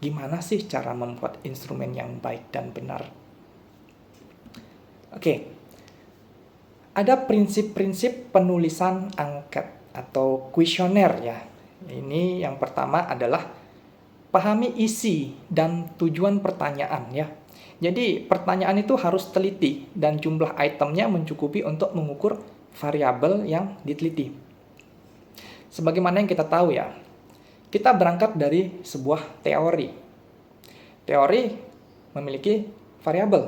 gimana sih cara membuat instrumen yang baik dan benar. Oke, ada prinsip-prinsip penulisan angket atau kuesioner ya. Ini yang pertama adalah pahami isi dan tujuan pertanyaan ya. Jadi pertanyaan itu harus teliti dan jumlah itemnya mencukupi untuk mengukur variabel yang diteliti. Sebagaimana yang kita tahu ya, kita berangkat dari sebuah teori. Teori memiliki variabel.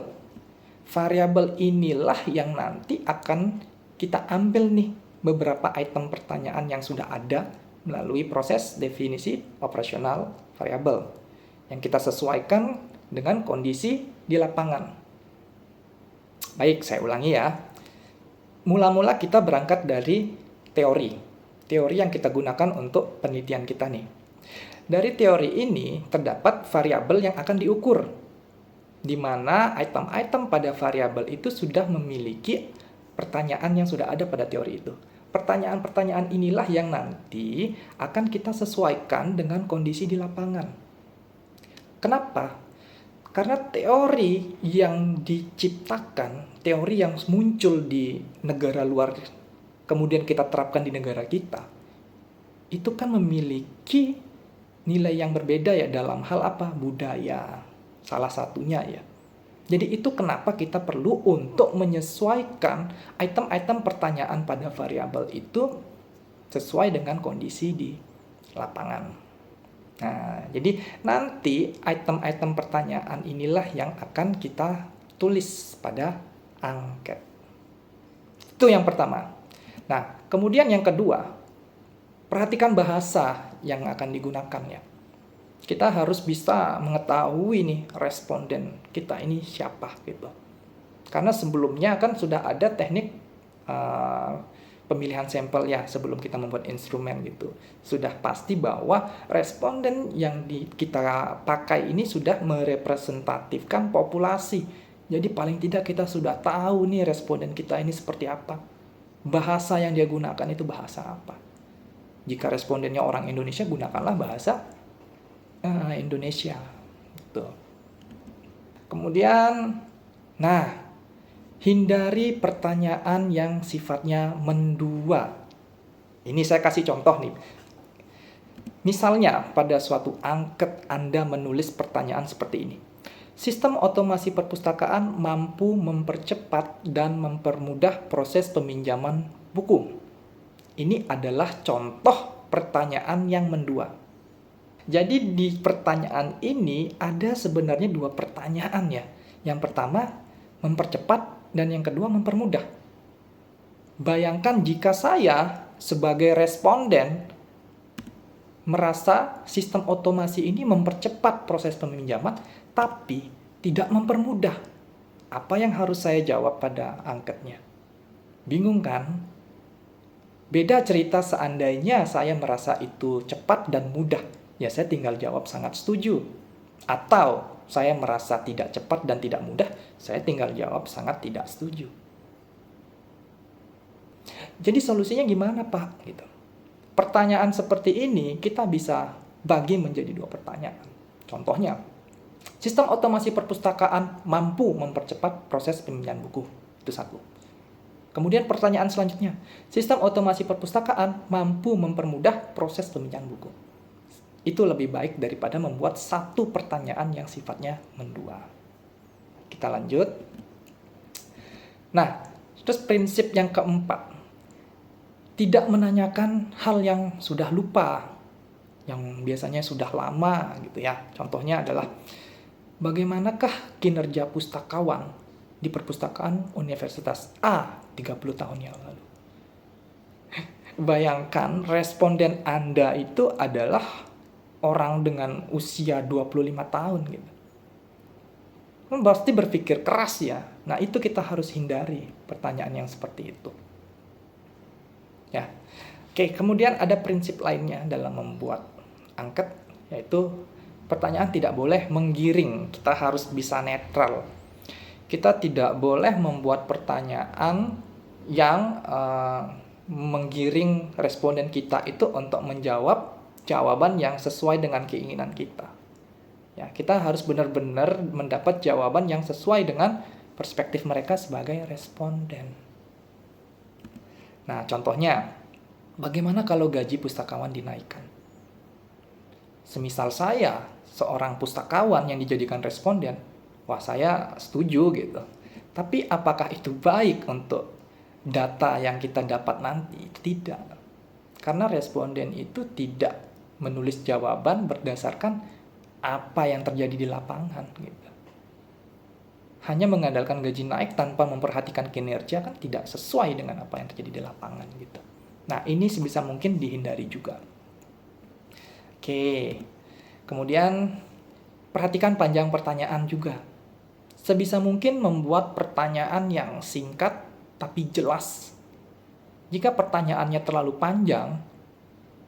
Variabel inilah yang nanti akan kita ambil nih beberapa item pertanyaan yang sudah ada melalui proses definisi operasional variabel yang kita sesuaikan dengan kondisi di lapangan. Baik, saya ulangi ya. Mula-mula kita berangkat dari teori yang kita gunakan untuk penelitian kita nih. Dari teori ini terdapat variabel yang akan diukur, di mana item-item pada variabel itu sudah memiliki pertanyaan yang sudah ada pada teori itu. Pertanyaan-pertanyaan inilah yang nanti akan kita sesuaikan dengan kondisi di lapangan. Kenapa? Karena teori yang diciptakan, teori yang muncul di negara luar, kemudian kita terapkan di negara kita, itu kan memiliki nilai yang berbeda ya dalam hal apa? Budaya, salah satunya ya. Jadi itu kenapa kita perlu untuk menyesuaikan item-item pertanyaan pada variabel itu sesuai dengan kondisi di lapangan. Nah, jadi nanti item-item pertanyaan inilah yang akan kita tulis pada angket. Itu yang pertama. Nah, kemudian yang kedua, perhatikan bahasa yang akan digunakan ya. Kita harus bisa mengetahui nih responden kita ini siapa gitu. Karena sebelumnya kan sudah ada teknik pemilihan sampel ya sebelum kita membuat instrumen gitu. Sudah pasti bahwa responden yang kita pakai ini sudah merepresentatifkan populasi. Jadi paling tidak kita sudah tahu nih responden kita ini seperti apa. Bahasa yang dia gunakan itu bahasa apa. Jika respondennya orang Indonesia, gunakanlah bahasa Indonesia. Gitu. Kemudian, hindari pertanyaan yang sifatnya mendua. Ini saya kasih contoh nih. Misalnya pada suatu angket Anda menulis pertanyaan seperti ini. Sistem otomasi perpustakaan mampu mempercepat dan mempermudah proses peminjaman buku. Ini adalah contoh pertanyaan yang mendua. Jadi di pertanyaan ini ada sebenarnya dua pertanyaan ya. Yang pertama, mempercepat, dan yang kedua mempermudah. Bayangkan jika saya sebagai responden merasa sistem otomasi ini mempercepat proses peminjaman tapi tidak mempermudah. Apa yang harus saya jawab pada angketnya? Bingung kan? Beda cerita seandainya saya merasa itu cepat dan mudah. Ya saya tinggal jawab sangat setuju. Atau saya merasa tidak cepat dan tidak mudah, saya tinggal jawab sangat tidak setuju. Jadi solusinya gimana Pak? Gitu. Pertanyaan seperti ini kita bisa bagi menjadi dua pertanyaan. Contohnya, sistem otomasi perpustakaan mampu mempercepat proses peminjaman buku. Itu satu. Kemudian pertanyaan selanjutnya, sistem otomasi perpustakaan mampu mempermudah proses peminjaman buku. Itu lebih baik daripada membuat satu pertanyaan yang sifatnya mendua. Kita lanjut. Nah, terus prinsip yang keempat. Tidak menanyakan hal yang sudah lupa, yang biasanya sudah lama gitu ya. Contohnya adalah, bagaimanakah kinerja pustakawan di perpustakaan Universitas A 30 tahun yang lalu? Bayangkan responden Anda itu adalah orang dengan usia 25 tahun gitu. Pasti berpikir keras ya. Nah, itu kita harus hindari pertanyaan yang seperti itu. Ya. Oke, kemudian ada prinsip lainnya dalam membuat angket, yaitu pertanyaan tidak boleh menggiring. Kita harus bisa netral. Kita tidak boleh membuat pertanyaan yang menggiring responden kita itu untuk menjawab jawaban yang sesuai dengan keinginan kita. Ya, kita harus benar-benar mendapat jawaban yang sesuai dengan perspektif mereka sebagai responden. Nah, contohnya, bagaimana kalau gaji pustakawan dinaikkan? Semisal saya, seorang pustakawan yang dijadikan responden, wah saya setuju gitu. Tapi apakah itu baik untuk data yang kita dapat nanti? Tidak. Karena responden itu tidak menulis jawaban berdasarkan apa yang terjadi di lapangan gitu. Hanya mengandalkan gaji naik tanpa memperhatikan kinerja kan tidak sesuai dengan apa yang terjadi di lapangan gitu. Nah, ini sebisa mungkin dihindari juga. Oke. Kemudian perhatikan panjang pertanyaan juga. Sebisa mungkin membuat pertanyaan yang singkat tapi jelas. Jika pertanyaannya terlalu panjang,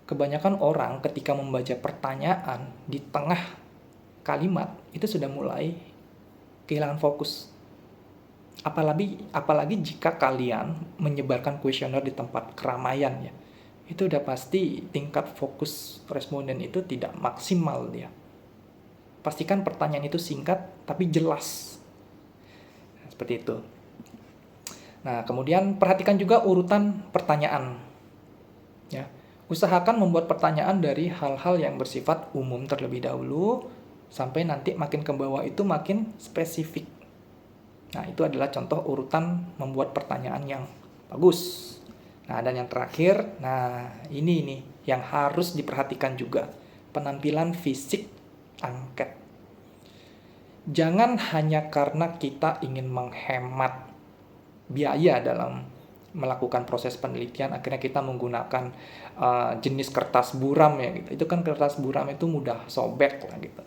kebanyakan orang ketika membaca pertanyaan di tengah kalimat itu sudah mulai kehilangan fokus. Apalagi jika kalian menyebarkan kuesioner di tempat keramaian ya. Itu udah pasti tingkat fokus responden itu tidak maksimal dia. Pastikan pertanyaan itu singkat tapi jelas. Nah, seperti itu. Nah, kemudian perhatikan juga urutan pertanyaan. Ya. Usahakan membuat pertanyaan dari hal-hal yang bersifat umum terlebih dahulu, sampai nanti makin ke bawah itu makin spesifik. Nah, itu adalah contoh urutan membuat pertanyaan yang bagus. Nah, dan yang terakhir, nah ini nih yang harus diperhatikan juga, penampilan fisik angket. Jangan hanya karena kita ingin menghemat biaya dalam melakukan proses penelitian, akhirnya kita menggunakan jenis kertas buram ya gitu. Itu kan kertas buram itu mudah sobek lah gitu.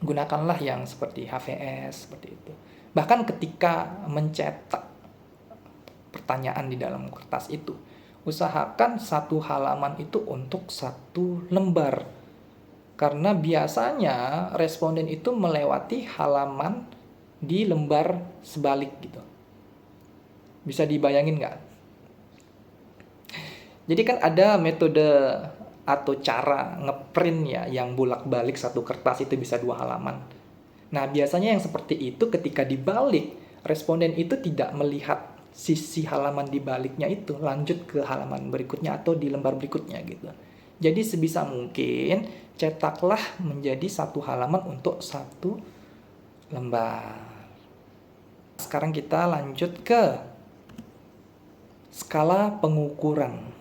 Gunakanlah yang seperti HVS seperti itu. Bahkan ketika mencetak pertanyaan di dalam kertas itu, usahakan satu halaman itu untuk satu lembar. Karena biasanya responden itu melewati halaman di lembar sebalik gitu. Bisa dibayangin nggak? Jadi kan ada metode atau cara ngeprint ya yang bolak-balik satu kertas itu bisa 2 halaman. Nah, biasanya yang seperti itu ketika dibalik, responden itu tidak melihat sisi halaman di baliknya itu, lanjut ke halaman berikutnya atau di lembar berikutnya gitu. Jadi sebisa mungkin cetaklah menjadi satu halaman untuk satu lembar. Sekarang kita lanjut ke skala pengukuran.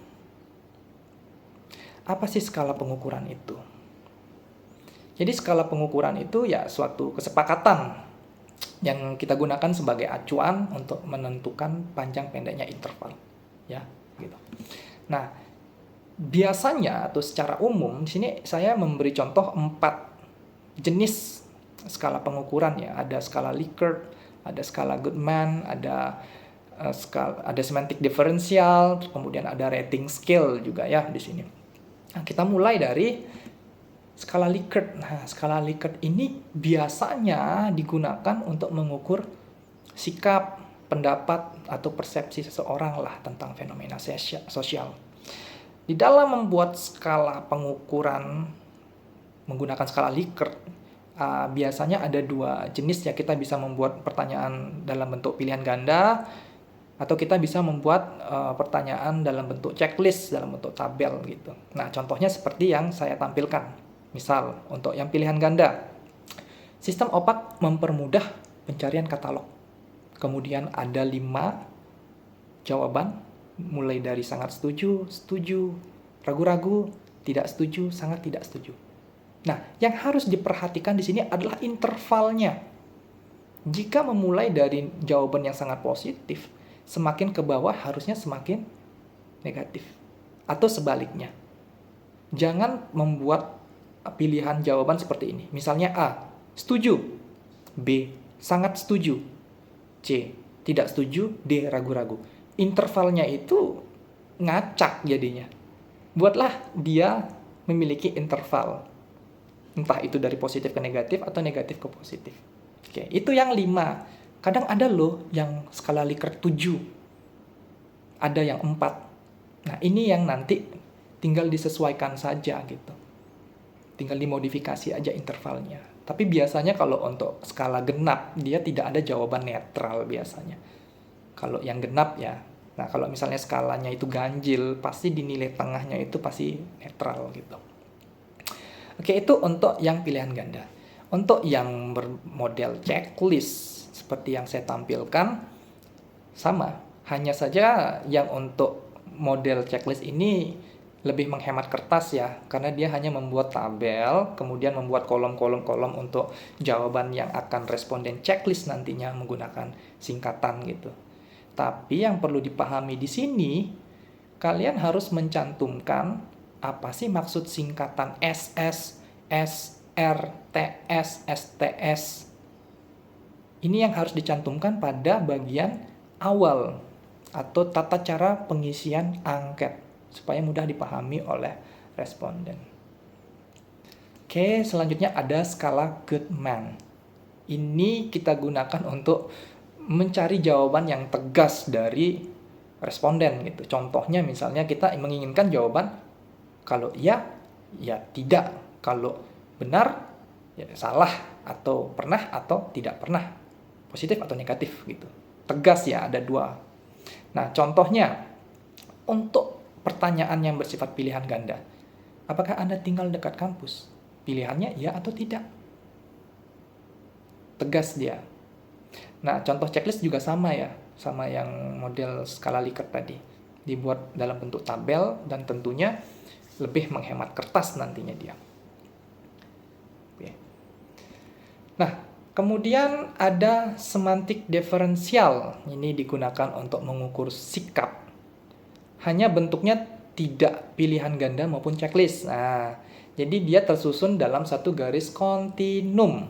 Apa sih skala pengukuran itu? Jadi skala pengukuran itu ya suatu kesepakatan yang kita gunakan sebagai acuan untuk menentukan panjang pendeknya interval, ya, gitu. Nah, biasanya atau secara umum di sini saya memberi contoh 4 jenis skala pengukuran ya. Ada skala Likert, ada skala Goodman, ada semantic differential, kemudian ada rating scale juga ya di sini. Nah, kita mulai dari skala Likert. Nah, skala Likert ini biasanya digunakan untuk mengukur sikap, pendapat, atau persepsi seseorang lah tentang fenomena sosial. Di dalam membuat skala pengukuran menggunakan skala Likert, biasanya ada 2 jenis ya. Kita bisa membuat pertanyaan dalam bentuk pilihan ganda, atau kita bisa membuat pertanyaan dalam bentuk checklist, dalam bentuk tabel gitu. Nah, contohnya seperti yang saya tampilkan. Misal, untuk yang pilihan ganda, sistem opak mempermudah pencarian katalog. Kemudian ada 5 jawaban, mulai dari sangat setuju, setuju, ragu-ragu, tidak setuju, sangat tidak setuju. Nah, yang harus diperhatikan di sini adalah intervalnya. Jika memulai dari jawaban yang sangat positif, semakin ke bawah harusnya semakin negatif. Atau sebaliknya. Jangan membuat pilihan jawaban seperti ini. Misalnya A, setuju. B, sangat setuju. C, tidak setuju. D, ragu-ragu. Intervalnya itu ngacak jadinya. Buatlah dia memiliki interval. Entah itu dari positif ke negatif atau negatif ke positif. Oke, itu yang 5. Kadang ada loh yang skala Likert 7. Ada yang 4. Nah, ini yang nanti tinggal disesuaikan saja gitu. Tinggal dimodifikasi aja intervalnya. Tapi biasanya kalau untuk skala genap, dia tidak ada jawaban netral biasanya. Kalau yang genap ya. Nah, kalau misalnya skalanya itu ganjil, pasti di nilai tengahnya itu pasti netral gitu. Oke, itu untuk yang pilihan ganda. Untuk yang bermodel checklist, seperti yang saya tampilkan, sama. Hanya saja yang untuk model checklist ini lebih menghemat kertas ya, karena dia hanya membuat tabel, kemudian membuat kolom-kolom untuk jawaban yang akan responden checklist nantinya menggunakan singkatan gitu. Tapi yang perlu dipahami di sini, kalian harus mencantumkan apa sih maksud singkatan SS, SR, TS, STS. Ini yang harus dicantumkan pada bagian awal atau tata cara pengisian angket supaya mudah dipahami oleh responden. Oke, selanjutnya ada skala Goodman. Ini kita gunakan untuk mencari jawaban yang tegas dari responden gitu. Contohnya misalnya kita menginginkan jawaban kalau iya, ya tidak. Kalau benar, ya salah. Atau pernah atau tidak pernah. Positif atau negatif gitu. Tegas ya, ada dua. Nah, contohnya untuk pertanyaan yang bersifat pilihan ganda. Apakah Anda tinggal dekat kampus? Pilihannya ya atau tidak. Tegas dia. Nah, contoh checklist juga sama ya, sama yang model skala Likert tadi. Dibuat dalam bentuk tabel dan tentunya lebih menghemat kertas nantinya dia. Oke. Nah, kemudian ada semantik diferensial. Ini digunakan untuk mengukur sikap. Hanya bentuknya tidak pilihan ganda maupun checklist. Nah, jadi dia tersusun dalam satu garis kontinum.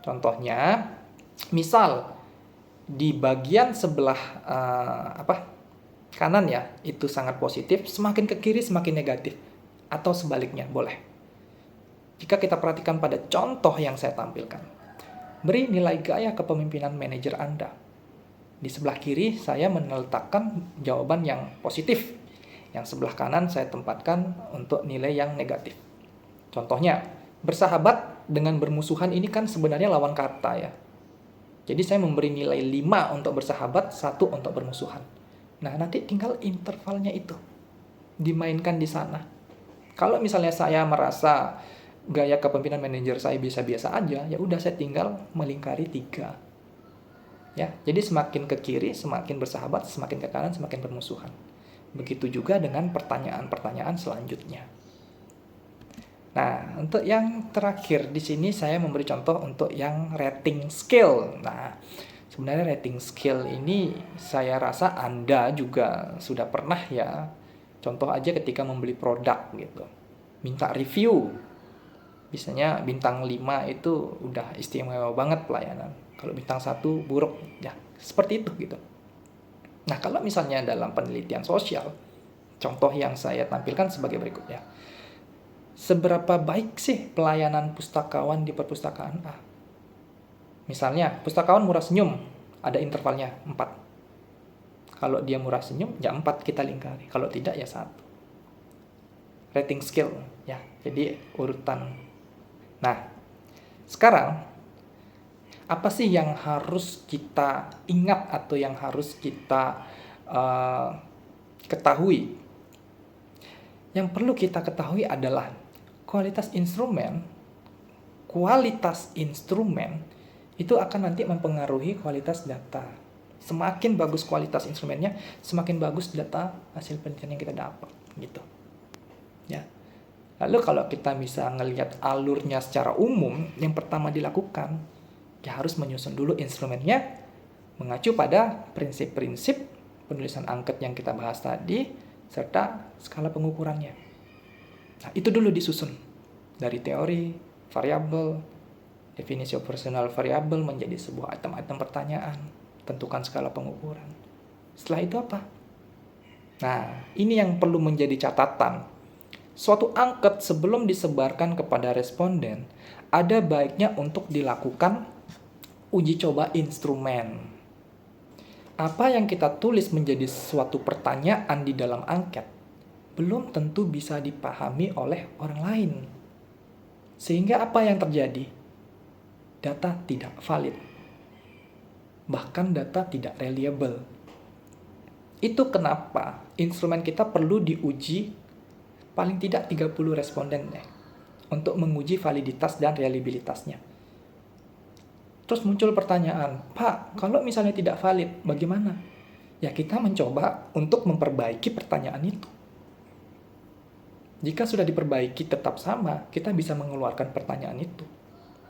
Contohnya, misal di bagian sebelah kanan ya, itu sangat positif, semakin ke kiri semakin negatif. Atau sebaliknya, boleh. Jika kita perhatikan pada contoh yang saya tampilkan, beri nilai gaya kepemimpinan manajer Anda. Di sebelah kiri saya meletakkan jawaban yang positif. Yang sebelah kanan saya tempatkan untuk nilai yang negatif. Contohnya, bersahabat dengan bermusuhan ini kan sebenarnya lawan kata ya. Jadi saya memberi nilai 5 untuk bersahabat, 1 untuk bermusuhan. Nah, nanti tinggal intervalnya itu dimainkan di sana. Kalau misalnya saya merasa gaya kepemimpinan manajer saya biasa-biasa aja, ya udah saya tinggal melingkari 3. Ya, jadi semakin ke kiri, semakin bersahabat, semakin ke kanan, semakin bermusuhan. Begitu juga dengan pertanyaan-pertanyaan selanjutnya. Nah, untuk yang terakhir di sini saya memberi contoh untuk yang rating scale. Nah, sebenarnya rating scale ini saya rasa Anda juga sudah pernah ya. Contoh aja ketika membeli produk gitu. Minta review. Biasanya bintang 5 itu udah istimewa banget pelayanan. Kalau bintang 1 buruk, ya seperti itu gitu. Nah, kalau misalnya dalam penelitian sosial, contoh yang saya tampilkan sebagai berikut ya. Seberapa baik sih pelayanan pustakawan di perpustakaan A? Misalnya, pustakawan murah senyum, ada intervalnya 4. Kalau dia murah senyum, ya 4 kita lingkari. Kalau tidak, ya 1. Rating scale, ya. Jadi urutan. Nah, sekarang apa sih yang harus kita ingat atau yang harus kita ketahui? Yang perlu kita ketahui adalah kualitas instrumen itu akan nanti mempengaruhi kualitas data. Semakin bagus kualitas instrumennya, semakin bagus data hasil penelitian yang kita dapat, gitu. Ya. Lalu kalau kita bisa ngelihat alurnya secara umum, yang pertama dilakukan, ya harus menyusun dulu instrumennya, mengacu pada prinsip-prinsip penulisan angket yang kita bahas tadi, serta skala pengukurannya. Nah, itu dulu disusun. Dari teori, variabel, definisi operasional variabel menjadi sebuah item-item pertanyaan, tentukan skala pengukuran. Setelah itu apa? Nah, ini yang perlu menjadi catatan. Suatu angket sebelum disebarkan kepada responden, ada baiknya untuk dilakukan uji coba instrumen. Apa yang kita tulis menjadi suatu pertanyaan di dalam angket belum tentu bisa dipahami oleh orang lain. Sehingga apa yang terjadi? Data tidak valid. Bahkan data tidak reliable. Itu kenapa instrumen kita perlu diuji paling tidak 30 responden untuk menguji validitas dan reliabilitasnya. Terus muncul pertanyaan, Pak, kalau misalnya tidak valid, bagaimana? Ya kita mencoba untuk memperbaiki pertanyaan itu. Jika sudah diperbaiki tetap sama, kita bisa mengeluarkan pertanyaan itu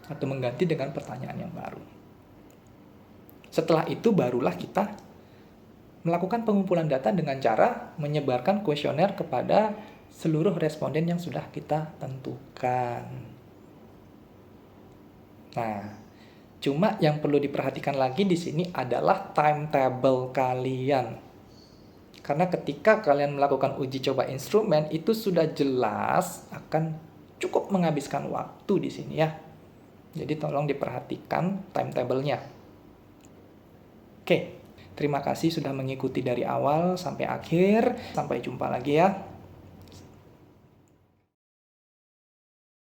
atau mengganti dengan pertanyaan yang baru. Setelah itu barulah kita melakukan pengumpulan data dengan cara menyebarkan kuesioner kepada seluruh responden yang sudah kita tentukan. Nah, cuma yang perlu diperhatikan lagi di sini adalah timetable kalian. Karena ketika kalian melakukan uji coba instrumen, itu sudah jelas akan cukup menghabiskan waktu di sini ya. Jadi tolong diperhatikan timetable-nya. Oke, terima kasih sudah mengikuti dari awal sampai akhir. Sampai jumpa lagi ya.